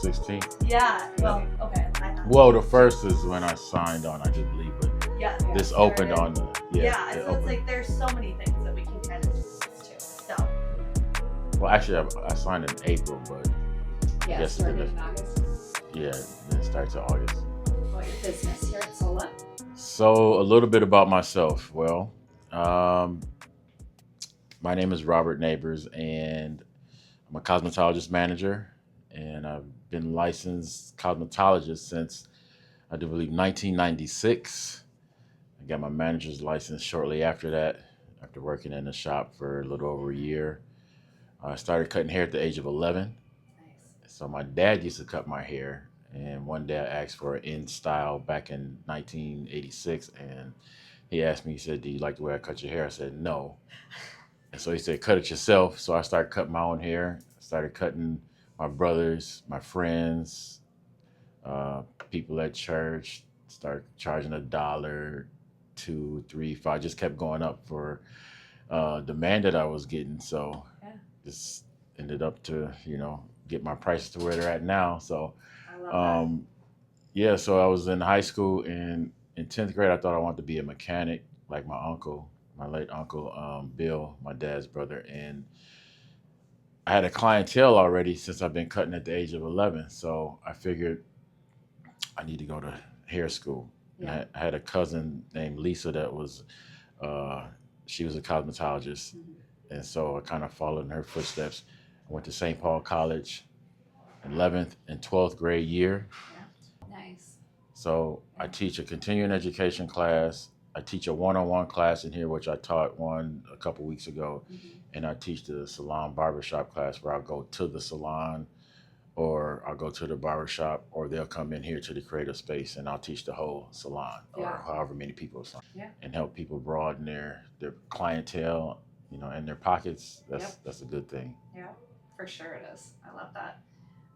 16th. Yeah. Well, okay. Well, the first is when I signed on, I just believe, but Yeah. this opened on the Yeah. it So it's opened. like there's so many things that we can kind of do this too. So. Well, actually, I signed in April, but Yeah, yes, started in August. yeah, then it starts in August. About your business here at Sola. So a little bit about myself. Well, my name is Robert Neighbors, and I'm a cosmetologist manager, and I've been licensed cosmetologist since I do believe 1996. I got my manager's license shortly after that, after working in the shop for a little over a year. I started cutting hair at the age of 11. Nice. So my dad used to cut my hair, and one day I asked for an in style back in 1986, and he asked me, he said, "Do you like the way I cut your hair?" I said, "No." And so he said, "Cut it yourself." So I started cutting my own hair. I started cutting my brothers, my friends, people at church. Started charging $1, 2, 3, 5. Just kept going up for demand that I was getting. So Yeah. just ended up to get my prices to where they're at now. So I love yeah, so I was in high school, and in 10th grade I thought I wanted to be a mechanic like my uncle, my late uncle Bill, my dad's brother. And I had a clientele already since I've been cutting at the age of 11, so I figured I need to go to hair school. And Yeah. I had a cousin named Lisa that was uh, she was a cosmetologist. And so I kind of followed in her footsteps. I went to St. Paul College, 11th and 12th grade year. that. Nice. So I teach a continuing education class. I teach a one-on-one class in here, which I taught one a couple weeks ago. And I teach the salon barbershop class where I'll go to the salon, or I'll go to the barbershop, or they'll come in here to the creative space and I'll teach the whole salon, Yeah. or however many people, Yeah. and help people broaden their clientele, and their pockets. That's Yep. that's a good thing. Yeah, for sure it is. I love that.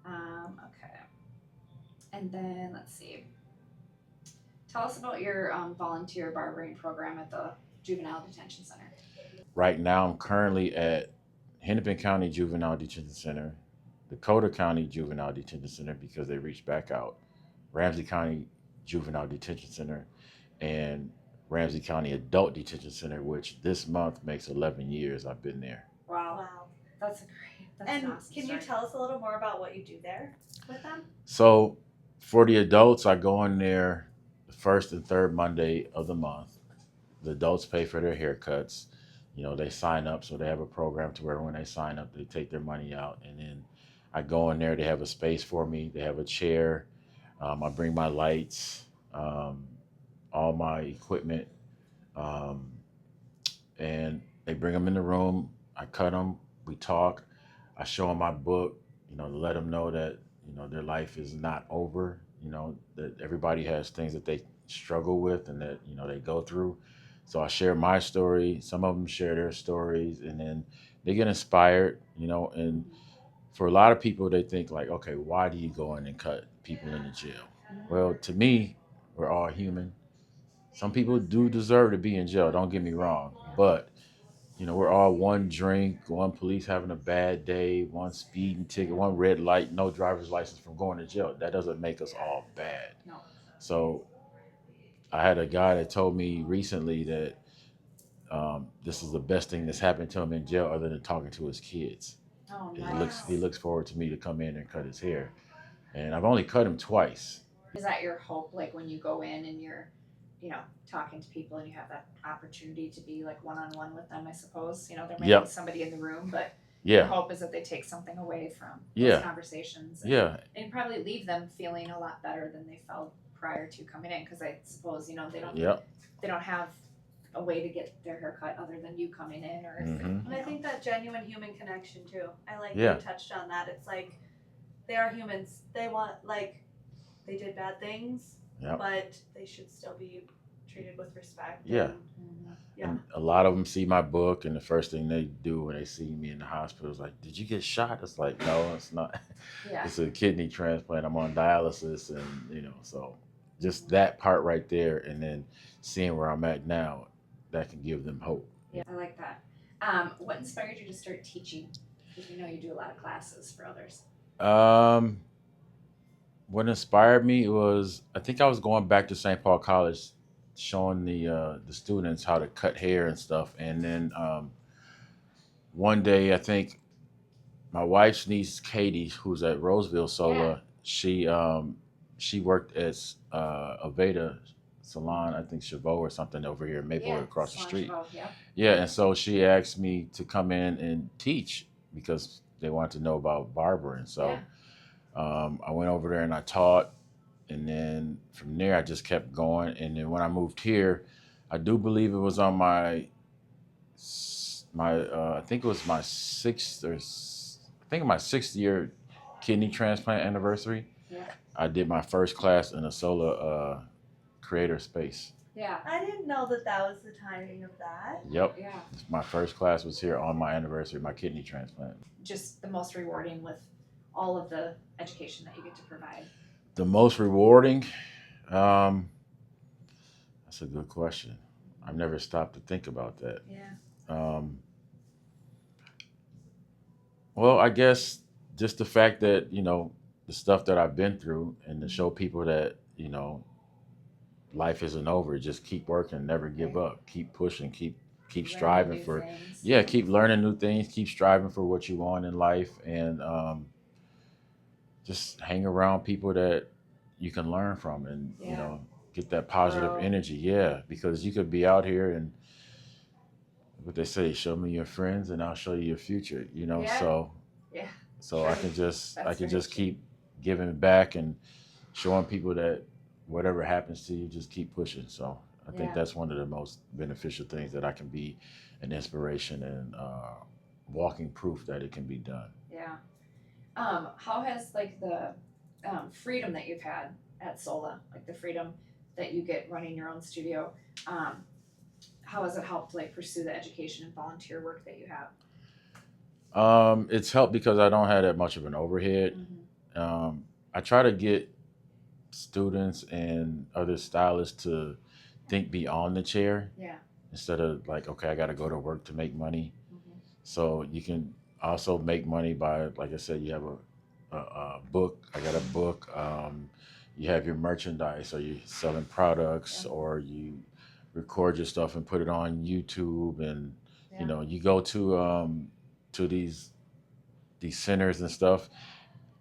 Okay. And then let's see. Tell us about your volunteer barbering program at the Juvenile Detention Center. Right now, I'm currently at Hennepin County Juvenile Detention Center, Dakota County Juvenile Detention Center because they reached back out, Ramsey County Juvenile Detention Center, and Ramsey County Adult Detention Center, which this month makes 11 years I've been there. Wow. Wow. That's great. That's And an awesome can story. you tell us a little more about what you do there with them? So for the adults, I go in there the first and third Monday of the month. The adults pay for their haircuts. They sign up, so they have a program to where when they sign up, they take their money out, and then I go in there. They have a space for me. They have a chair. I bring my lights, all my equipment, um, and they bring them in the room. I cut them. We talk. I show them my book. To let them know that their life is not over. That everybody has things that they struggle with and that they go through. So I share my story. Some of them share their stories, and then they get inspired. And for a lot of people, they think like, okay, why do you go in and cut people in the jail? Well, to me, we're all human. Some people do deserve to be in jail. Don't get me wrong, but we're all one drink, one police having a bad day, one speeding ticket, one red light, no driver's license from going to jail. That doesn't make us all bad. No. So I had a guy that told me recently that this is the best thing that's happened to him in jail, other than talking to his kids. Oh, And nice. he looks forward to me to come in and cut his hair, and I've only cut him twice. Is that your hope, like when you go in and you're, talking to people and you have that opportunity to be like one-on-one with them, I suppose? There may Yep. be somebody in the room, but your Yeah, hope is that they take something away from Yeah. those conversations yeah, and probably leave them feeling a lot better than they felt prior to coming in, because I suppose, yep. they don't have a way to get their hair cut other than you coming in, or if, Mhm. And I think that genuine human connection too. I like Yeah. you touched on that. It's like they are humans. They want they did bad things, Yep. but they should still be treated with respect. Yeah. Yeah. And a lot of them see my book, and the first thing they do when they see me in the hospital is like, "Did you get shot?" It's like, no, it's not. Yeah. It's a kidney transplant. I'm on dialysis, and so just that part right there, and then seeing where I'm at now, that can give them hope. Yeah, I like that. What inspired you to start teaching? Because we know you do a lot of classes for others. Um, What inspired me was I think I was going back to St. Paul College, showing the students how to cut hair and stuff. And then one day, I think my wife's niece Katie, who's at Roseville Sola, she worked at Aveda Salon, I think Chabot or something over here in Maplewood Yeah, across the Salon street. Chabot, yeah. Yeah, and so she asked me to come in and teach because they wanted to know about barbering. So I went over there and I taught, and then from there I just kept going. And then when I moved here, I do believe it was on I think it was my I think my 6th year kidney transplant anniversary. Yeah. I did my first class in a solo creator space. Yeah. I didn't know that that was the timing of that. Yep. Yeah. My first class was here on my anniversary, my kidney transplant. Just the most rewarding with all of the education that you get to provide. The most rewarding? That's a good question. I've never stopped to think about that. Yeah. Well, I guess just the fact that, the stuff that I've been through and to show people that, life isn't over. Just keep working, never give Right. up, keep pushing, keep Learning striving new for, things. yeah, keep learning new things, keep striving for what you want in life, and just hang around people that you can learn from, and Yeah. get that positive Grow. energy. Yeah, because you could be out here and what they say, show me your friends and I'll show you your future. Yeah. So Yeah. so I can just That's very true. keep giving back and showing people that whatever happens to you, just keep pushing. So I think Yeah. that's one of the most beneficial things, that I can be an inspiration and walking proof that it can be done. Yeah. How has like the freedom that you've had at Sola, like the freedom that you get running your own studio, how has it helped like pursue the education and volunteer work that you have? It's helped because I don't have that much of an overhead. I try to get students and other stylists to think beyond the chair Yeah. instead of like, okay, I got to go to work to make money. Mhm. So you can also make money by, like I said, you have a book. I got a book. You have your merchandise, or you're selling products, Yeah. or you record your stuff and put it on YouTube, and Yeah. you go to these centers and stuff.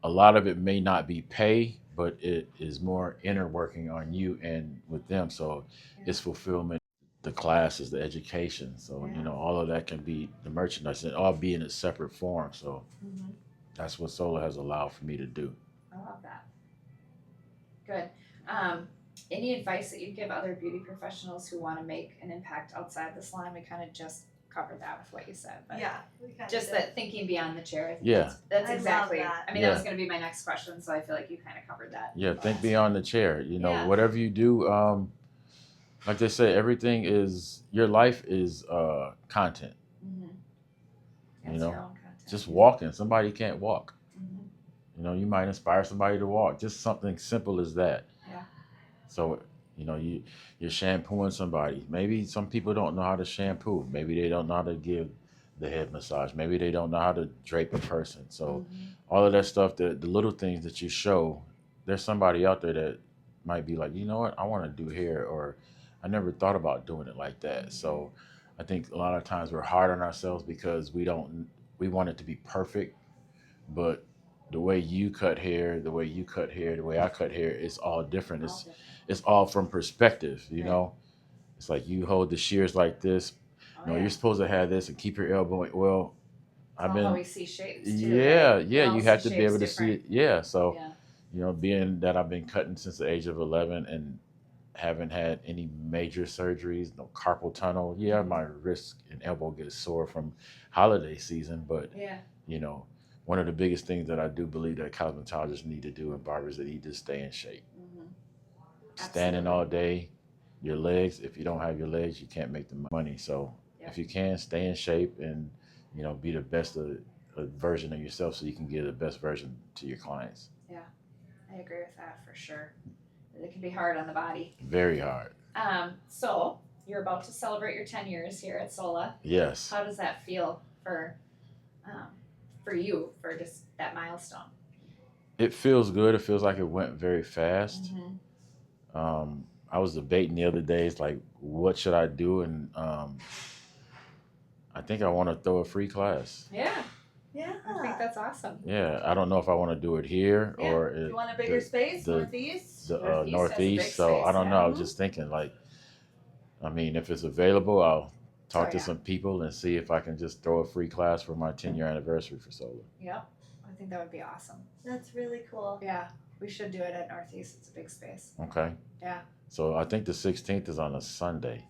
A lot of it may not be pay, but it is more inner working on you and with them. So Yeah. it's fulfillment, the classes, the education. So, Yeah. all of that can be the merchandise and all be in a separate form. So Mhm. that's what Solar has allowed for me to do. I love that. Good. Any advice that you'd give other beauty professionals who want to make an impact outside the salon? We kind of just covered that with what you said, but Yeah, we kind just of that thinking beyond the chair. I think Yeah. that's I love exactly. that. I mean, that was Yeah. going to be my next question, so I feel like you kind of covered that. Yeah, think beyond the chair. Yeah. Whatever you do, like they say, everything is, your life is content. Mm-hmm. You know, your own content. Just walking. Somebody can't walk. Mm-hmm. You might inspire somebody to walk. Just something simple as that. Yeah. So, you're shampooing somebody. Maybe some people don't know how to shampoo. Maybe they don't know how to give the head massage. Maybe they don't know how to drape a person. So, all of that stuff, the little things that you show, there's somebody out there that might be like, you know what, I want to do hair, or I never thought about doing it like that. So, I think a lot of times we're hard on ourselves because we want it to be perfect, but the way you cut hair, the way you cut hair, the way I cut hair, it's all different. All different. It's all from perspective, Right. It's like you hold the shears like this. Oh, yeah. You're supposed to have this and keep your elbow. Well, It's I've all how been, we see shapes too. yeah, Right? yeah. We all You have to see be able to shapes see it. different. Yeah. So, Yeah. being that I've been cutting since the age of 11 and haven't had any major surgeries, no carpal tunnel. Yeah, my wrist and elbow get sore from holiday season, but Yeah. one of the biggest things that I do believe that cosmetologists need to do and barbers, they need to stay in shape. Mm-hmm. Standing all day, your legs, if you don't have your legs, you can't make the money. So if you can, stay in shape and, be the best version of yourself so you can give the best version to your clients. Yeah, I agree with that for sure. It can be hard on the body. Very hard. So you're about to celebrate your 10 years here at Sola. Yes. How does that feel for you, for just that milestone? It feels good. It feels like it went very fast. I was debating the other days, like, what should I do? And I think I want to throw a free class. Yeah, Yeah. I think that's awesome. Yeah, I don't know if I want to do it here Yeah. or You want a bigger space, the northeast? the Northeast has a big northeast. So I space, don't yeah. know. I was just thinking, like, I mean, if it's available, I'll talk Oh, to yeah. some people and see if I can just throw a free class for my 10-year anniversary for solar. Yep, I think that would be awesome. That's really cool. Yeah, we should do it at Northeast. It's a big space. Okay. Yeah. So I think the 16th is on a Sunday,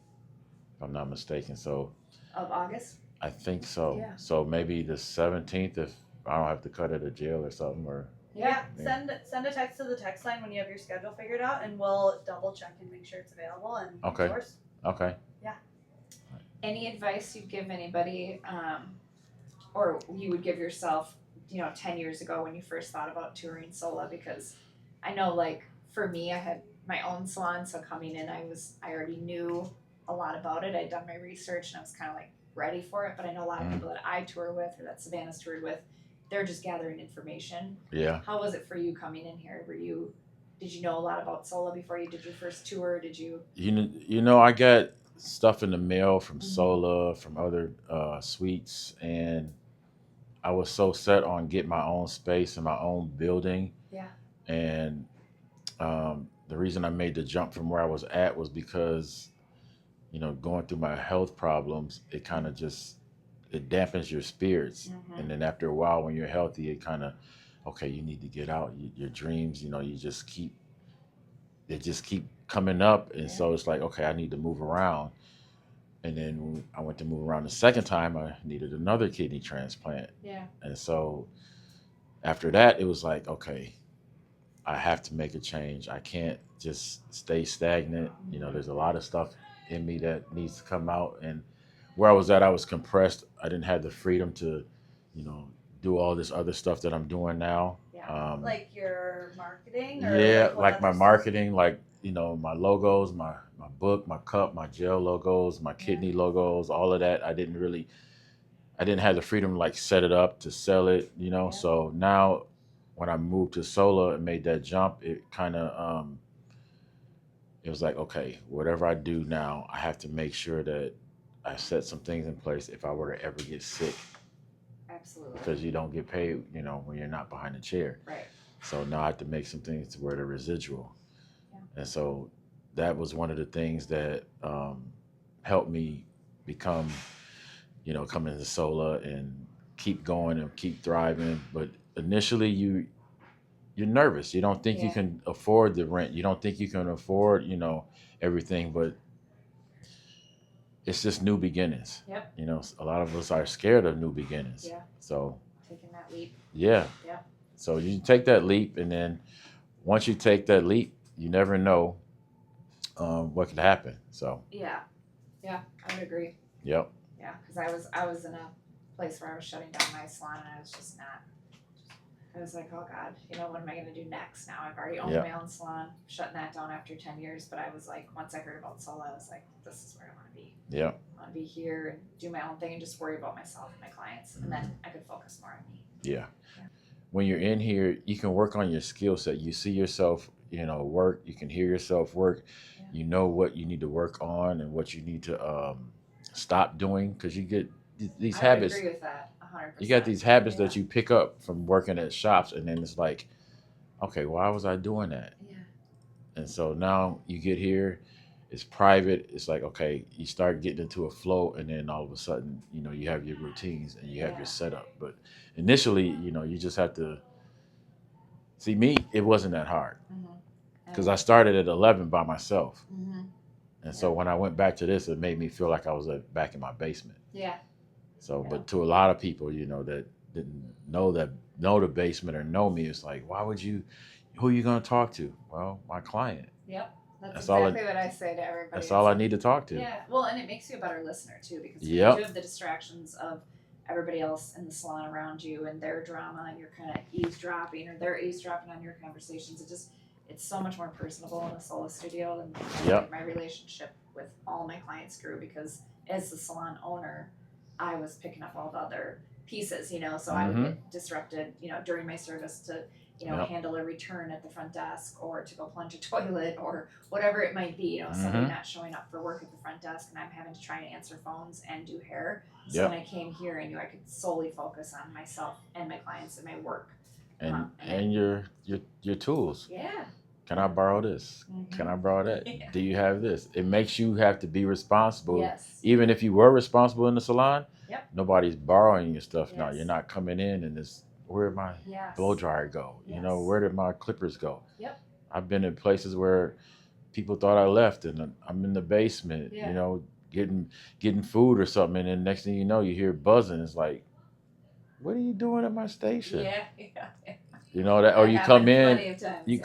if I'm not mistaken. So Of August? I think so. Yeah. So maybe the 17th, if I don't have to cut at a jail or something, or Yeah. Send a text to the text line when you have your schedule figured out, and we'll double check and make sure it's available and Okay. yours. okay. Any advice you'd give anybody, or you would give yourself, 10 years ago when you first thought about touring Sola? Because I know, like, for me, I had my own salon, so coming in, I already knew a lot about it. I'd done my research and I was kind of like ready for it. But I know a lot of people that I tour with or that Savannah's toured with, they're just gathering information. Yeah. How was it for you coming in here? Did you know a lot about Sola before you did your first tour? Did you? You know, I got stuff in the mail from Sola, from other suites, and I was so set on getting my own space and my own building. Yeah. And the reason I made the jump from where I was at was because, going through my health problems, it kind of just it dampens your spirits. And then after a while, when you're healthy, it kind of, okay, you need to get out. Your dreams, they just keep coming up, and so it's like, okay, I need to move around. And then when I went to move around the second time, I needed another kidney transplant. Yeah. And so after that, it was like, okay, I have to make a change. I can't just stay stagnant. There's a lot of stuff in me that needs to come out. And where I was at, I was compressed. I didn't have the freedom to, do all this other stuff that I'm doing now. Yeah. Like your marketing? Or Yeah, what like my other stuff? marketing, like, my logos, my book, my cup, my gel logos, my kidney logos, all of that. I didn't have the freedom to, like, set it up to sell it, So now when I moved to Sola and made that jump, it kind of, it was like, okay, whatever I do now, I have to make sure that I set some things in place if I were to ever get sick, Absolutely. because you don't get paid, when you're not behind a chair. Right. So now I have to make some things to where they're residual. Yeah. And so that was one of the things that helped me become, come into Sola and keep going and keep thriving. But initially you're nervous. You don't think you can afford the rent. You don't think you can afford, everything, but it's just new beginnings. Yep. A lot of us are scared of new beginnings. Yeah. So Taking that leap. yeah. Yeah. So you take that leap, and then once you take that leap, you never know what could happen. So Yeah. Yeah, I would agree. yep. Yeah, because I was in a place where I was shutting down my salon and I was just not. I was like, oh God, what am I going to do next now? I've already owned my own salon, shutting that down after 10 years. But I was like, once I heard about Sola, I was like, this is where I want to be. Yeah. I want to be here and do my own thing and just worry about myself and my clients. And then I could focus more on me. Yeah. When you're in here, you can work on your skill set. You see yourself, work. You can hear yourself work. Yeah. You know what you need to work on and what you need to stop doing, because you get these habits. I agree with that 100%. You got these habits that you pick up from working at shops, and then it's like, okay, why was I doing that? Yeah. And so now you get here, it's private. It's like, okay, you start getting into a flow, and then all of a sudden, you have your routines and you have your setup. But initially, you just have to see me. It wasn't that hard because I started at 11 by myself. And so when I went back to this, it made me feel like I was back in my basement. Yeah. So, but to a lot of people, that didn't know the basement or know me, it's like, who are you going to talk to? Well, my client. Yep. That's That's exactly what I say to everybody. That's all I need to talk to. Yeah. Well, and it makes you a better listener too, because you do have the distractions of everybody else in the salon around you and their drama, and you're kind of eavesdropping, or they're eavesdropping on your conversations. It's so much more personable in a Sola studio than my relationship with all my clients grew, because as the salon owner, I was picking up all the other pieces, so I would get disrupted, during my service to you know, Yep. handle a return at the front desk, or to go plunge a toilet, or whatever it might be. You know, somebody Mhm. not showing up for work at the front desk, and I'm having to try and answer phones and do hair. So Yep. when I came here, I knew I could solely focus on myself and my clients and my work. And your tools. Yeah. Can I borrow this? Can I borrow that? Yeah. Do you have this? It makes you have to be responsible. Yes. Even if you were responsible in the salon, Yep. nobody's borrowing your stuff now. Yes. You're not coming in and it's, where did my Yes. blow dryer go? You know, Yes. where did my clippers go? Yep. I've been in places where people thought I left and I'm in the basement, Yeah. you know, getting food or something, and then next thing you know, you hear buzzing. It's like, what are you doing at my station? Yeah. You know that, or That you happens come in, plenty of times, you yeah.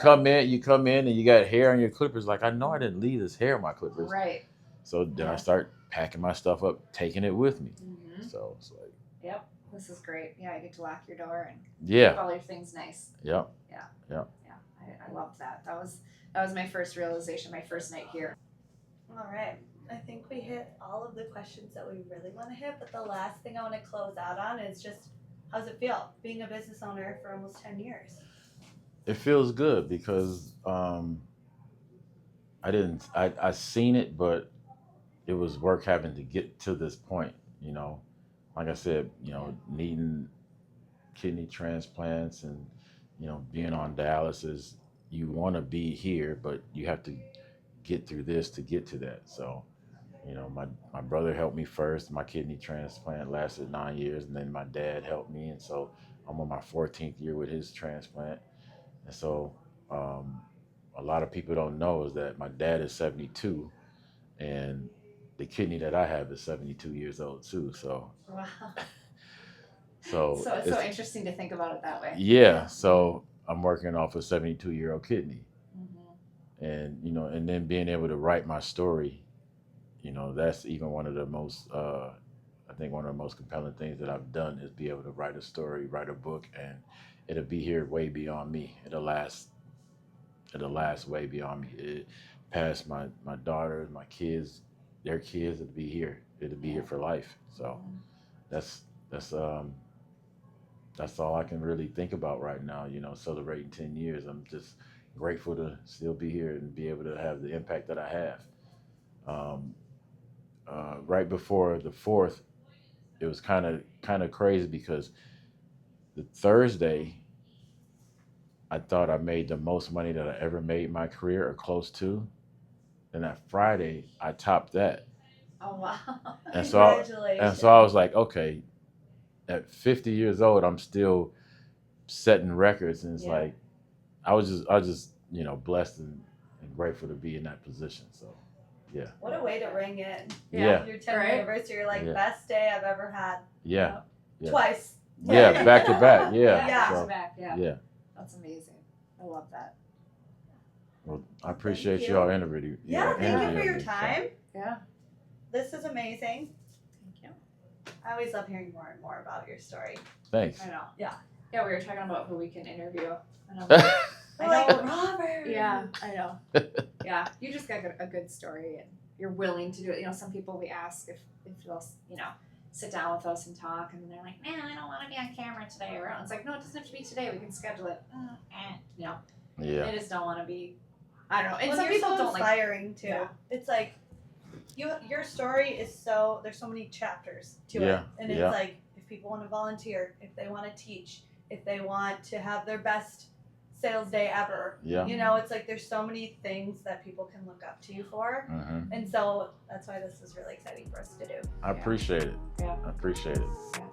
come in, and you got hair on your clippers. Like, I know I didn't leave this hair on my clippers. Right. So then Yeah. I start packing my stuff up, taking it with me. Mm-hmm. So it's like, Yep. This is great. Yeah, I get to lock your door and yeah, keep all your things nice. yep, Yeah. yep. Yeah. I loved that. That was my first realization, my first night here. All right. I think we hit all of the questions that we really want to hit, but the last thing I want to close out on is just, how's it feel being a business owner for almost 10 years? It feels good because I seen it, but it was work having to get to this point. You know, like I said, you know, needing kidney transplants and, you know, being on dialysis. You want to be here, but you have to get through this to get to that. So, you know, my brother helped me first. My kidney transplant lasted 9 years, and then my dad helped me, and so I'm on my 14th year with his transplant. And so, a lot of people don't know is that my dad is 72, and the kidney that I have is 72 years old too. So, Wow. so So it's so interesting to think about it that way. yeah. So I'm working off a 72-year-old kidney, Mm-hmm. and you know, and then being able to write my story, you know, that's even one of the most, I think one of the most compelling things that I've done is be able to write a story, write a book, and it'll be here way beyond me. It'll last way beyond me. It past my daughters, my kids, their kids. It'll be here. It'll be here for life. So that's that's um that's all I can really think about right now. You know, celebrating 10 years. I'm just grateful to still be here and be able to have the impact that I have. Um, right before the fourth, it was kind of crazy because the Thursday, I thought I made the most money that I ever made in my career or close to. And that Friday, I topped that. Oh wow. And so I, Congratulations. and so I was like, okay, at 50 years old, I'm still setting records, and it's Yeah. like I was just you know, blessed and grateful to be in that position. So yeah, What a way to ring in. Yeah. Your 10th Right. anniversary, you're like, Yeah. best day I've ever had. yeah, Yeah. Twice. yeah, back to back, yeah. Yeah. Back So, to back. Yeah. yeah. That's amazing. I love that. Well, I appreciate Thank you you. all interviewing. Yeah, thank you for interviewing your me, so, time. Yeah. This is amazing. Thank you. I always love hearing more and more about your story. Thanks. I know. Yeah. Yeah, we were talking about who we can interview. And I'm like, I Like, know. Robert. Yeah, I know. Yeah, you just got a good story, and you're willing to do it. You know, some people we ask if they'll, you know, sit down with us and talk, and they're like, man, I don't want to be on camera today. Or it's like, no, it doesn't have to be today. We can schedule it. You know, Yeah. they just don't want to be. I don't know. And Well, some you're people so don't like. inspiring too. Yeah. It's like your story is so, there's so many chapters to it, Yeah, and it's yeah. like, if people want to volunteer, if they want to teach, if they want to have their best sales day ever, Yeah. you know, it's like there's so many things that people can look up to you for, Mm-hmm. and so that's why this is really exciting for us to do. I appreciate it. Yeah. I appreciate it. Yeah.